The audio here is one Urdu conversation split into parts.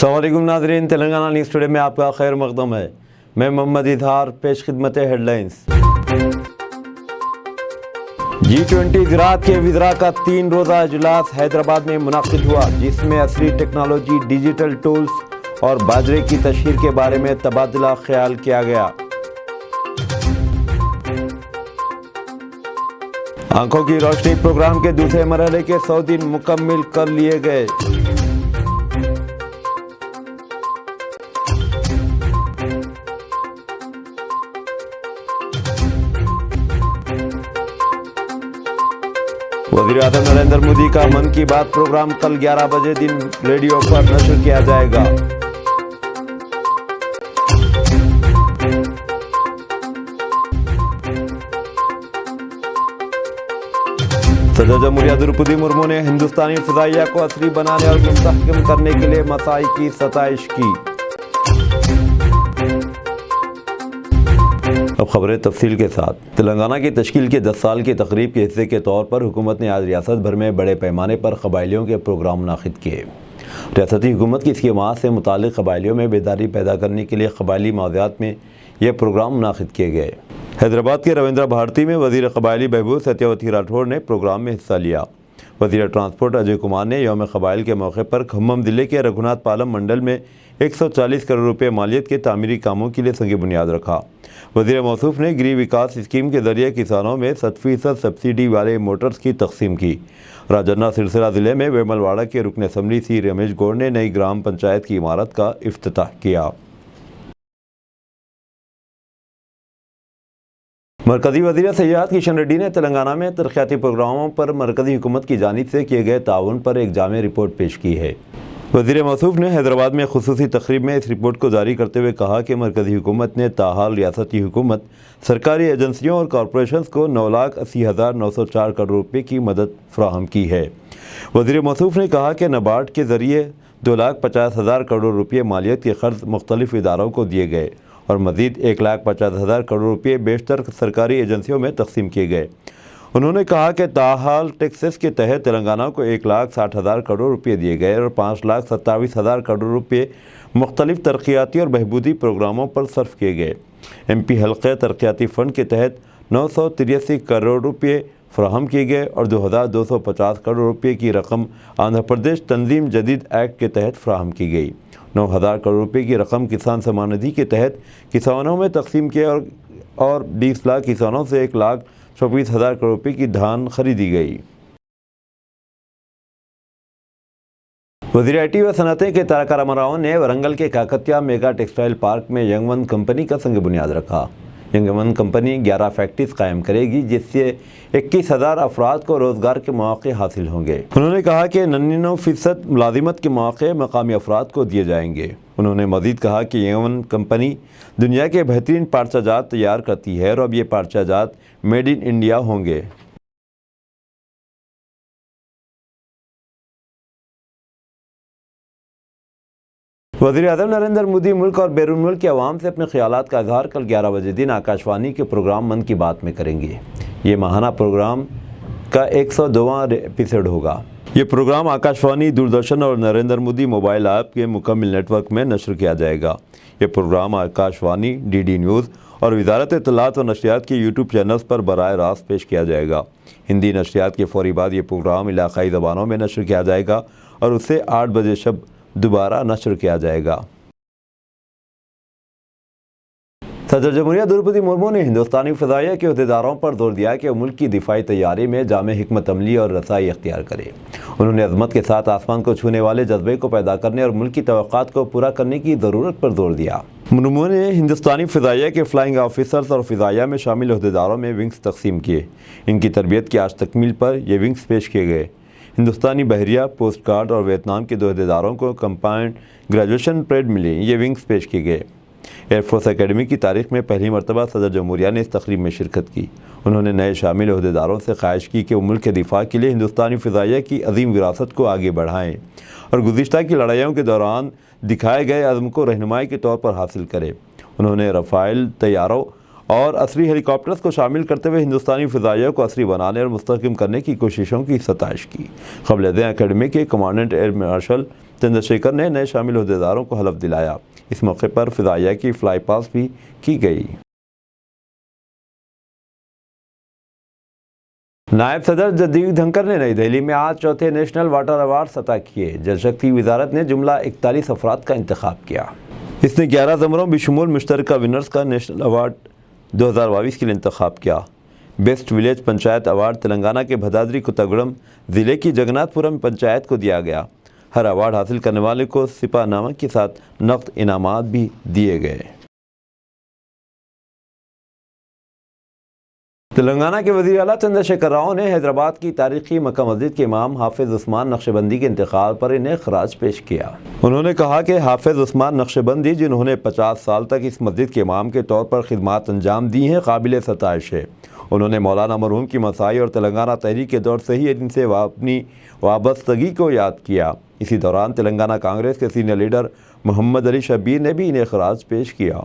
السلام علیکم ناظرین، تلنگانہ نیوز ٹوڈے میں آپ کا خیر مقدم ہے۔ میں محمد اظہار، پیش خدمت ہیڈ لائنز۔ G20 زراعت کے وزراء کا 3 روزہ اجلاس حیدرآباد میں منعقد ہوا، جس میں عصری ٹیکنالوجی، ڈیجیٹل ٹولز اور باجرے کی تشہیر کے بارے میں تبادلہ خیال کیا گیا۔ آنکھوں کی روشنی پروگرام کے دوسرے مرحلے کے 100 دن مکمل کر لیے گئے۔ وزیر اعظم نریندر مودی کا من کی بات پروگرام کل 11 بجے دن ریڈیو پر نشر کیا جائے گا۔ صدر جمہوریہ درپدی مرمو نے ہندوستانی فضائیہ کو عصری بنانے اور مستحکم کرنے کے لیے مساعی کی ستائش کی۔ اب خبریں تفصیل کے ساتھ۔ تلنگانہ کی تشکیل کے 10 سال کی تقریب کے حصے کے طور پر حکومت نے آج ریاست بھر میں بڑے پیمانے پر قبائلیوں کے پروگرام منعقد کیے۔ ریاستی حکومت کی اسکیمات سے متعلق قبائلیوں میں بیداری پیدا کرنے کے لیے قبائلی موضوعات میں یہ پروگرام منعقد کیے گئے۔ حیدرآباد کے رویندرا بھارتی میں وزیر قبائلی بہبود ستیہ راٹھوڑ نے پروگرام میں حصہ لیا۔ وزیر ٹرانسپورٹ اجے کمار نے یوم قبائل کے موقع پر کھمم ضلع کے رگھوناتھ پالم منڈل میں 140 کروڑ روپے مالیت کے تعمیری کاموں کے لیے سنگ بنیاد رکھا۔ وزیر موصوف نے گری وکاس اسکیم کے ذریعے کسانوں میں 7% سبسڈی والے موٹرز کی تقسیم کی۔ راجنا سرسلہ ضلع میں ویمل واڑہ کے رکن اسمبلی سی رمیش گوڑ نے نئی گرام پنچایت کی عمارت کا افتتاح کیا۔ مرکزی وزیر سیاحت کشن ریڈی نے تلنگانہ میں ترقیاتی پروگراموں پر مرکزی حکومت کی جانب سے کیے گئے تعاون پر ایک جامع رپورٹ پیش کی ہے۔ وزیر موصوف نے حیدرآباد میں خصوصی تقریب میں اس رپورٹ کو جاری کرتے ہوئے کہا کہ مرکزی حکومت نے تاحال ریاستی حکومت، سرکاری ایجنسیوں اور کارپوریشنز کو 9,80,904 کروڑ روپے کی مدد فراہم کی ہے۔ وزیر موصوف نے کہا کہ نبارڈ کے ذریعے 2,50,000 کروڑ روپے مالیت کے قرض مختلف اداروں کو دیے گئے اور مزید 1,50,000 کروڑ روپے بیشتر سرکاری ایجنسیوں میں تقسیم کیے گئے۔ انہوں نے کہا کہ تاحال ٹیکسس کے تحت تلنگانہ کو 1,60,000 کروڑ روپے دیے گئے اور 5,27,000 کروڑ روپے مختلف ترقیاتی اور بہبودی پروگراموں پر صرف کیے گئے۔ ایم پی حلقہ ترقیاتی فنڈ کے تحت 983 کروڑ روپے فراہم کیے گئے اور 2,250 کروڑ روپے کی رقم آندھرا پردیش تنظیم جدید ایکٹ کے تحت فراہم کی گئی۔ 9,000 کروڑ روپے کی رقم کسان سمان ندھی کے تحت کسانوں میں تقسیم کیے اور 20 لاکھ کسانوں سے 1,24,000 کروڑ روپے کی دھان خریدی گئی۔ وزیر آئی ٹی و صنعتیں کے تارکہ راما راؤ نے ورنگل کے کاکتیہ میگا ٹیکسٹائل پارک میں ینگ ون کمپنی کا سنگ بنیاد رکھا۔ ینگ ون کمپنی 11 فیکٹریز قائم کرے گی، جس سے 21,000 افراد کو روزگار کے مواقع حاصل ہوں گے۔ انہوں نے کہا کہ 99% ملازمت کے مواقع مقامی افراد کو دیے جائیں گے۔ انہوں نے مزید کہا کہ ینگ ون کمپنی دنیا کے بہترین پارچہ جات تیار کرتی ہے اور اب یہ پارچہ جات میڈ ان انڈیا ہوں گے۔ وزیر اعظم نریندر مودی ملک اور بیرون ملک کے عوام سے اپنے خیالات کا اظہار کل 11 بجے دن آکاشوانی کے پروگرام من کی بات میں کریں گے۔ یہ ماہانہ پروگرام کا 102واں ایپیسوڈ ہوگا۔ یہ پروگرام آکاشوانی، دوردرشن اور نریندر مودی موبائل ایپ کے مکمل نیٹ ورک میں نشر کیا جائے گا۔ یہ programme Akashvani, D D news اور وزارت اطلاعات و نشریات کے یوٹیوب چینلز پر براہ راست پیش کیا جائے گا۔ ہندی نشریات کے فوری بعد یہ پروگرام علاقائی زبانوں میں نشر کیا جائے گا اور اسے 8 بجے شب دوبارہ نشر کیا جائے گا۔ صدر جمہوریہ درپدی مرمو نے ہندوستانی فضائیہ کے عہدیداروں پر زور دیا کہ وہ ملک کی دفاعی تیاری میں جامع حکمت عملی اور رسائی اختیار کرے۔ انہوں نے عظمت کے ساتھ آسمان کو چھونے والے جذبے کو پیدا کرنے اور ملک کی توقعات کو پورا کرنے کی ضرورت پر زور دیا۔ مرمو نے ہندوستانی فضائیہ کے فلائنگ آفیسرز اور فضائیہ میں شامل عہدیداروں میں ونگز تقسیم کیے۔ ان کی تربیت کی آج تکمیل پر یہ ونگز پیش کیے گئے۔ ہندوستانی بحریہ، پوسٹ گارڈ اور ویتنام کے 2 عہدیداروں کو کمبائنڈ گریجویشن پریڈ ملی۔ یہ ونگز پیش کیے گئے۔ ایئر فورس اکیڈمی کی تاریخ میں پہلی مرتبہ صدر جمہوریہ نے اس تقریب میں شرکت کی۔ انہوں نے نئے شامل عہدیداروں سے خواہش کی کہ وہ ملک کے دفاع کے لیے ہندوستانی فضائیہ کی عظیم وراثت کو آگے بڑھائیں اور گزشتہ کی لڑائیوں کے دوران دکھائے گئے عزم کو رہنمائی کے طور پر حاصل کرے۔ انہوں نے رافائل طیاروں اور عصری ہیلی کاپٹرز کو شامل کرتے ہوئے ہندوستانی فضائیہ کو عصری بنانے اور مستحکم کرنے کی کوششوں کی ستائش کی۔ قبل ازیں اکیڈمی کے کمانڈنٹ ایئر مارشل چندرشیکھر نے نئے شامل عہدیداروں کو حلف دلایا۔ اس موقع پر فضائیہ کی فلائی پاس بھی کی گئی۔ نائب صدر جگدیپ دھنکر نے نئی دہلی میں آج چوتھے نیشنل واٹر ایوارڈ عطا کیے۔ جل شکتی وزارت نے جملہ 41 افراد کا انتخاب کیا۔ اس نے 11 زمروں بشمول مشترکہ ونرز کا نیشنل ایوارڈ 2022 کے لیے انتخاب کیا۔ Best village panchayat award Telangana کے بھدادری کوتاگوڑم ضلع کی جگناتھ پورم پنچایت کو دیا گیا۔ ہر ایوارڈ حاصل کرنے والے کو سپاہ نامہ کے ساتھ نقد انعامات بھی دیے گئے۔ تلنگانہ کے وزیر اعلیٰ چندرشیکھر راؤ نے حیدرآباد کی تاریخی مکہ مسجد کے امام حافظ عثمان نقشبندی کے انتقال پر انہیں خراج پیش کیا۔ انہوں نے کہا کہ حافظ عثمان نقشبندی جنہوں نے 50 سال تک اس مسجد کے امام کے طور پر خدمات انجام دی ہیں، قابل ستائش ہے۔ انہوں نے مولانا مرحوم کی مساعی اور تلنگانہ تحریک کے دور سے ہی ان سے اپنی وابستگی کو یاد کیا۔ اسی دوران تلنگانہ کانگریس کے سینئر لیڈر محمد علی شبیر نے بھی انہیں خراج پیش کیا۔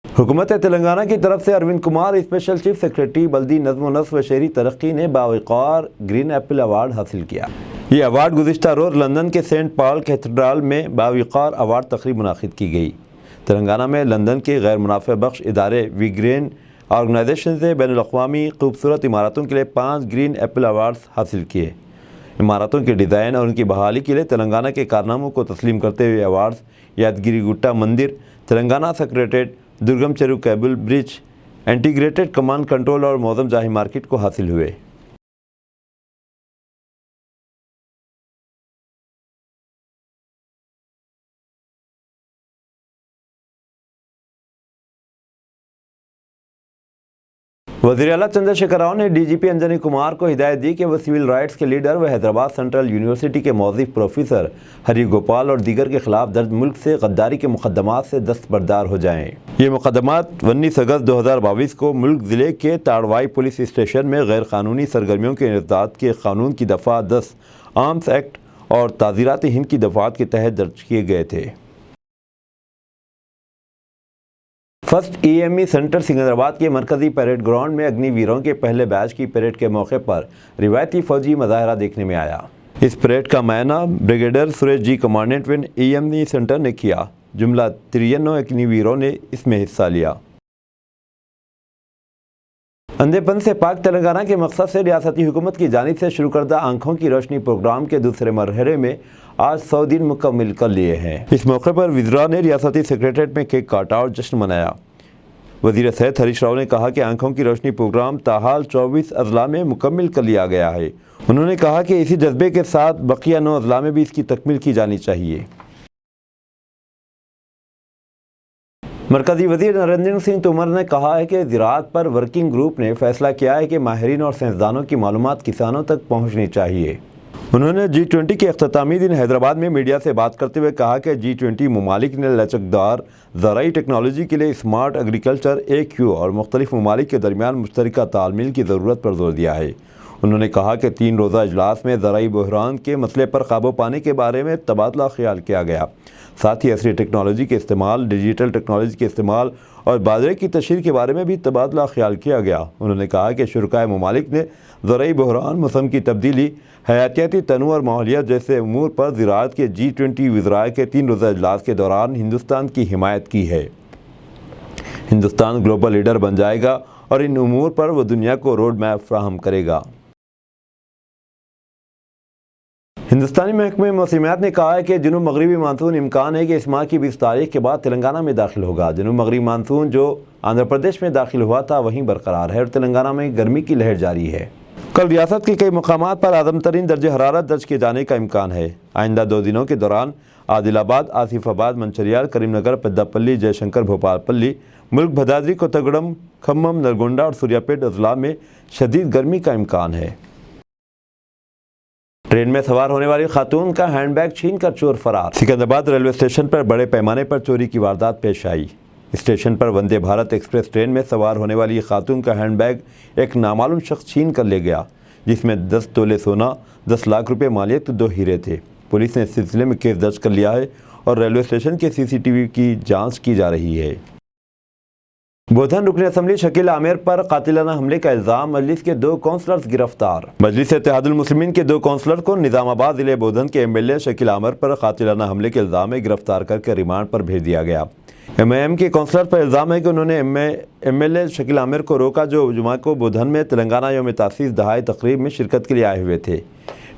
حکومت تلنگانہ کی طرف سے Arvind Kumar special chief secretary بلدی نظم و نسق و شہری ترقی نے باوقار گرین ایپل ایوارڈ حاصل کیا۔ یہ ایوارڈ گزشتہ روز لندن کے سینٹ پال کیتھیڈرل میں باوقار ایوارڈ تقریب منعقد کی گئی۔ تلنگانہ میں لندن کے غیر منافع بخش ادارے وی گرین آرگنائزیشن سے بین الاقوامی خوبصورت عمارتوں کے لیے 5 گرین ایپل ایوارڈز حاصل کیے۔ عمارتوں کے ڈیزائن اور ان کی بحالی کے لیے تلنگانہ کے کارناموں کو تسلیم کرتے ہوئے ایوارڈز یادگیری گٹا مندر، تلنگانہ سیکریٹریٹ، درگم چیرو کیبل برج، انٹیگریٹڈ کمانڈ کنٹرول اور موزم جاہی مارکیٹ کو حاصل ہوئے۔ وزیر اعلیٰ چندرشیکھر راؤ نے ڈی جی پی انجنی کمار کو ہدایت دی کہ وہ سول رائٹس کے لیڈر و حیدرآباد سینٹرل یونیورسٹی کے موظف پروفیسر ہری گوپال اور دیگر کے خلاف درج ملک سے غداری کے مقدمات سے دستبردار ہو جائیں۔ یہ مقدمات 19 اگست 2022 کو ملک ضلع کے تاڑوائی پولیس اسٹیشن میں غیر قانونی سرگرمیوں کے انسداد کے قانون کی دفعہ 10 آرمز ایکٹ اور تعزیرات ہند کی دفعات کے تحت درج کیے گئے تھے۔ First E M E centre Secunderabad کے مرکزی پریڈ گراؤنڈ میں اگنی ویروں کے پہلے بیچ کی پریڈ کے موقع پر روایتی فوجی مظاہرہ دیکھنے میں آیا۔ اس پریڈ کا معائنہ brigadier Suresh ji commandant one E M E centre نے کیا۔ جملہ 93 اگنی ویروں نے اس میں حصہ لیا۔ اندھے پن سے پاک تلنگانہ کے مقصد سے ریاستی حکومت کی جانب سے شروع کردہ آنکھوں کی روشنی پروگرام کے دوسرے مرحلے میں آج 100 دن مکمل کر لیے ہیں۔ اس موقع پر وزراء نے ریاستی سیکریٹریٹ میں کیک کاٹا اور جشن منایا۔ وزیر صحت ہریش راؤ نے کہا کہ آنکھوں کی روشنی پروگرام تاحال 24 اضلاع میں مکمل کر لیا گیا ہے۔ انہوں نے کہا کہ اسی جذبے کے ساتھ بقیہ 9 اضلاع میں بھی اس کی تکمیل کی جانی چاہیے۔ مرکزی وزیر نریندر سنگھ تومر نے کہا ہے کہ زراعت پر ورکنگ گروپ نے فیصلہ کیا ہے کہ ماہرین اور سائنسدانوں کی معلومات کسانوں تک پہنچنی چاہیے۔ انہوں نے G20 کے اختتامی دن حیدرآباد میں میڈیا سے بات کرتے ہوئے کہا کہ G20 ممالک نے لچکدار زرعی ٹیکنالوجی کے لیے اسمارٹ ایگریکلچر AQ اور مختلف ممالک کے درمیان مشترکہ تال میل کی ضرورت پر زور دیا ہے۔ انہوں نے کہا کہ 3 روزہ اجلاس میں زرعی بحران کے مسئلے پر قابو پانے کے بارے میں تبادلہ خیال کیا گیا۔ ساتھ ہی عصری ٹیکنالوجی کے استعمال، ڈیجیٹل ٹیکنالوجی کے استعمال اور باجرے کی تشہیر کے بارے میں بھی تبادلہ خیال کیا گیا۔ انہوں نے کہا کہ شرکائے ممالک نے زرعی بحران، موسم کی تبدیلی، حیاتیاتی تنوع اور ماحولیات جیسے امور پر زراعت کے G20 وزراء کے 3 روزہ اجلاس کے دوران ہندوستان کی حمایت کی ہے۔ ہندوستان گلوبل لیڈر بن جائے گا اور ان امور پر وہ دنیا کو روڈ میپ فراہم کرے گا۔ ہندوستانی محکمہ موسمیات نے کہا ہے کہ جنوب مغربی مانسون امکان ہے کہ اس ماہ کی 20 تاریخ کے بعد تلنگانہ میں داخل ہوگا۔ جنوب مغربی مانسون جو آندھرا پردیش میں داخل ہوا تھا وہیں برقرار ہے اور تلنگانہ میں گرمی کی لہر جاری ہے۔ کل ریاست کے کئی مقامات پر اعظم ترین درجہ حرارت درج کیے جانے کا امکان ہے۔ آئندہ 2 دنوں کے دوران عادل آباد، آصف آباد، منچریال، کریم نگر، پیدا پلی، جے شنکر، بھوپال پلی، ملک بھدادری، کوتاگوڑم، کھمم، نلگونڈا اور سوریا پیٹ اضلاع میں شدید گرمی کا امکان ہے۔ ٹرین میں سوار ہونے والی خاتون کا ہینڈ بیگ چھین کر چور فرار۔ سکندرآباد ریلوے اسٹیشن پر بڑے پیمانے پر چوری کی واردات پیش آئی۔ اسٹیشن پر وندے بھارت ایکسپریس ٹرین میں سوار ہونے والی خاتون کا ہینڈ بیگ ایک نامعلوم شخص چھین کر لے گیا، جس میں 10 تولے سونا، 10 لاکھ روپے مالیت 2 ہیرے تھے۔ پولیس نے اس سلسلے میں کیس درج کر لیا ہے اور ریلوے اسٹیشن کے CCTV کی جانچ کی جا رہی ہے۔ بودھن رکن اسمبلی شکیل عامر پر قاتلانہ حملے کا الزام، مجلس کے 2 کونسلرز گرفتار۔ مجلس اتحاد المسلمین کے 2 کونسلر کو نظام آباد ضلع بودھن کے MLA شکیل عامر پر قاتلانہ حملے کے الزام میں گرفتار کر کے ریمانڈ پر بھیج دیا گیا۔ MIM کے کونسلر پر الزام ہے کہ انہوں نے MLA شکیل عامر کو روکا، جو جمعہ کو بودھن میں تلنگانہ یوم تاسیس دہائی تقریب میں شرکت کے لیے آئے ہوئے تھے۔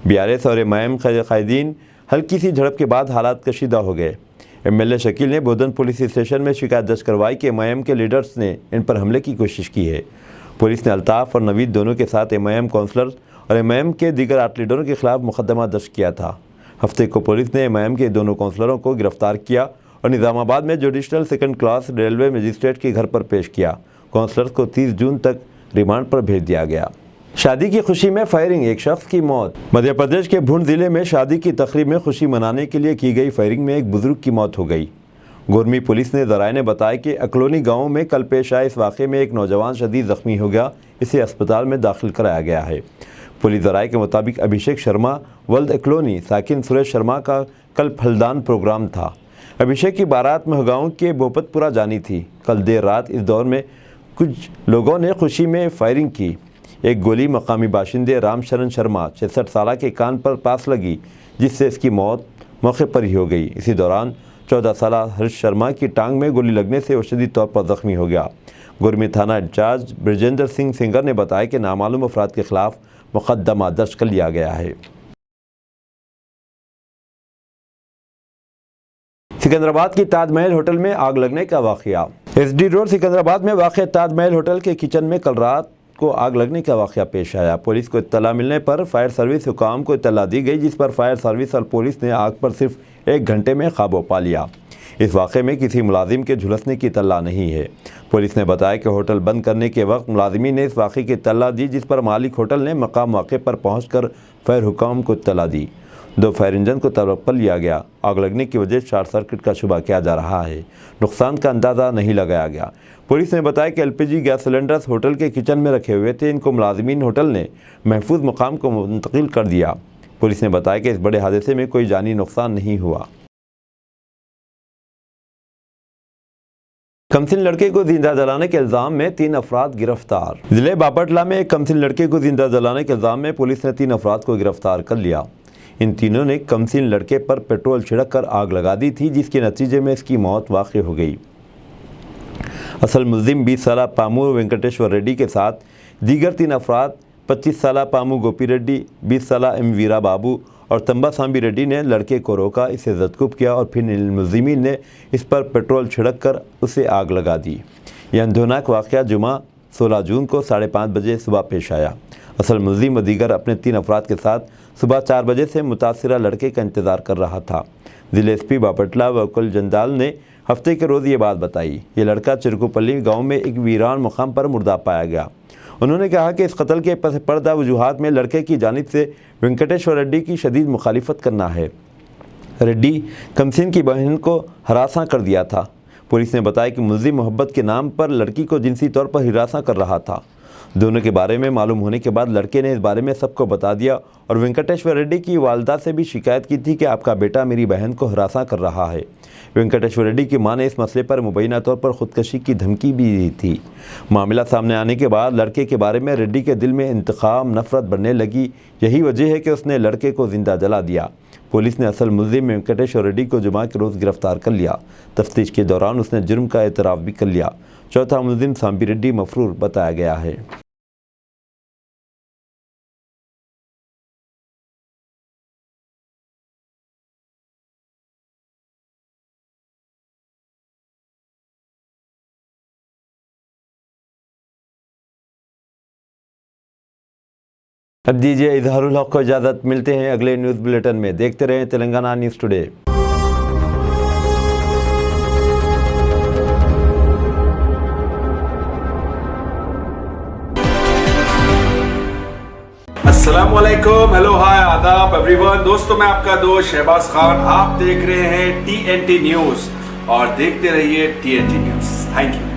BRS اور MIM قائدین ہلکی سی جھڑپ کے بعد حالات کشیدہ ہو گئے۔ MLA شکیل نے بودھن پولیس اسٹیشن میں شکایت درج کروائی کہ MIM کے لیڈرز نے ان پر حملے کی کوشش کی ہے۔ پولیس نے الطاف اور نوید دونوں کے ساتھ MIM کونسلر اور MIM کے دیگر 8 لیڈروں کے خلاف مقدمہ درج کیا تھا۔ ہفتے کو پولیس نے MIM کے دونوں کونسلروں کو گرفتار کیا اور نظام آباد میں judicial 2nd class railway magistrate کے گھر پر پیش کیا۔ کونسلرز کو 30 جون تک ریمانڈ پر بھیج دیا گیا۔ شادی کی خوشی میں فائرنگ، 1 شخص کی موت۔ مدھیہ پردیش کے بھونڈ ضلع میں شادی کی تقریب میں خوشی منانے کے لیے کی گئی فائرنگ میں ایک بزرگ کی موت ہو گئی۔ گورمی پولیس نے ذرائع نے بتایا کہ اکلونی گاؤں میں کل پیش آئے اس واقعے میں ایک نوجوان شدید زخمی ہو گیا، اسے اسپتال میں داخل کرایا گیا ہے۔ پولیس ذرائع کے مطابق ابھیشیک شرما ولد اکلونی ساکن سریش شرما کا کل پھلدان پروگرام تھا۔ ابھیشیک کی بارات مہگاؤں کے بھوپت پورہ جانی تھی۔ کل دیر رات اس دور میں کچھ لوگوں نے خوشی میں فائرنگ کی۔ ایک گولی مقامی باشندے رام شرن شرما 66 سالہ کے کان پر پاس لگی، جس سے اس کی موت موقع پر ہی ہو گئی۔ اسی دوران 14 سالہ ہرش شرما کی ٹانگ میں گولی لگنے سے وہ شدید طور پر زخمی ہو گیا۔ گورمی تھانہ انچارج برجندر سنگھ سنگر نے بتایا کہ نامعلوم افراد کے خلاف مقدمہ درج کر لیا گیا ہے۔ سکندرآباد کی تاج محل ہوٹل میں آگ لگنے کا واقعہ۔ SD روڈ سکندرآباد میں واقع تاج محل ہوٹل کے کچن میں کل رات کو آگ لگنے کا واقعہ پیش آیا۔ پولیس کو اطلاع ملنے پر فائر سروس حکام کو اطلاع دی گئی، جس پر فائر سروس اور پولیس نے آگ پر صرف 1 گھنٹے میں قابو پا لیا۔ اس واقعے میں کسی ملازم کے جھلسنے کی اطلاع نہیں ہے۔ پولیس نے بتایا کہ ہوٹل بند کرنے کے وقت ملازمین نے اس واقعے کی اطلاع دی، جس پر مالک ہوٹل نے مقام واقعے پر پہنچ کر فائر حکام کو اطلاع دی۔ 2 فائر انجن کو طلب پر لیا گیا۔ آگ لگنے کی وجہ شارٹ سرکٹ کا شبہ کیا جا رہا ہے۔ نقصان کا اندازہ نہیں لگایا گیا۔ پولیس نے بتایا کہ LPG گیس سلنڈرز ہوٹل کے کچن میں رکھے ہوئے تھے، ان کو ملازمین ہوٹل نے محفوظ مقام کو منتقل کر دیا۔ پولیس نے بتایا کہ اس بڑے حادثے میں کوئی جانی نقصان نہیں ہوا۔ کمسن لڑکے کو زندہ جلانے کے الزام میں 3 افراد گرفتار۔ ضلع باپٹلہ میں ایک کمسن لڑکے کو زندہ جلانے کے الزام میں پولیس نے 3 افراد کو گرفتار کر لیا۔ ان تینوں نے کمسن لڑکے پر پیٹرول چھڑک کر آگ لگا دی تھی، جس کے نتیجے میں اس کی موت واقع ہو گئی۔ اصل ملزم 20 سالہ پامو وینکٹیشور ریڈی کے ساتھ دیگر 3 افراد 25 سالہ پامو گوپی ریڈی، 20 سالہ M ویرا بابو اور تمبا سامبی ریڈی نے لڑکے کو روکا، اسے زدکوب کیا اور پھر ملزمین نے اس پر پیٹرول چھڑک کر اسے آگ لگا دی۔ یہ اندھوناک واقعہ جمعہ 16 جون کو 5:30 بجے صبح پیش آیا۔ اصل ملزم و دیگر اپنے 3 افراد کے ساتھ صبح 4 بجے سے متاثرہ لڑکے کا انتظار کر رہا تھا۔ ضلع SP باپٹلہ وکل جندال نے ہفتے کے روز یہ بات بتائی۔ یہ لڑکا چرکوپلی گاؤں میں ایک ویران مقام پر مردہ پایا گیا۔ انہوں نے کہا کہ اس قتل کے پس پردہ وجوہات میں لڑکے کی جانب سے وینکٹیشور ریڈی کی شدید مخالفت کرنا ہے۔ ریڈی کمسن کی بہن کو ہراساں کر دیا تھا۔ پولیس نے بتایا کہ ملزم محبت کے نام پر لڑکی کو جنسی طور پر ہراساں کر رہا تھا۔ دونوں کے بارے میں معلوم ہونے کے بعد لڑکے نے اس بارے میں سب کو بتا دیا اور وینکٹیشور ریڈی کی والدہ سے بھی شکایت کی تھی کہ آپ کا بیٹا میری بہن کو ہراساں کر رہا ہے۔ وینکٹیشور ریڈی کی ماں نے اس مسئلے پر مبینہ طور پر خودکشی کی دھمکی بھی دی تھی۔ معاملہ سامنے آنے کے بعد لڑکے کے بارے میں ریڈی کے دل میں انتقام نفرت بڑھنے لگی۔ یہی وجہ ہے کہ اس نے لڑکے کو زندہ جلا دیا۔ پولیس نے اصل ملزم وینکٹیشور ریڈی کو جمعہ کے روز گرفتار کر لیا۔ تفتیش کے دوران اس نے جرم کا اعتراف بھی کر لیا۔ چوتھا ملزم سامبی ریڈی مفرور بتایا گیا ہے۔ اب دیجیے اظہار الحق کو اجازت، ملتے ہیں اگلے نیوز بلیٹن میں۔ دیکھتے رہیں تلنگانہ نیوز ٹوڈے۔ السلام علیکم، ہیلو، ہائے، آداب ایوری ون۔ دوستوں، میں آپ کا دوست شہباز خان، آپ دیکھ رہے ہیں TNT نیوز اور دیکھتے رہیے TNT نیوز۔ Thank you.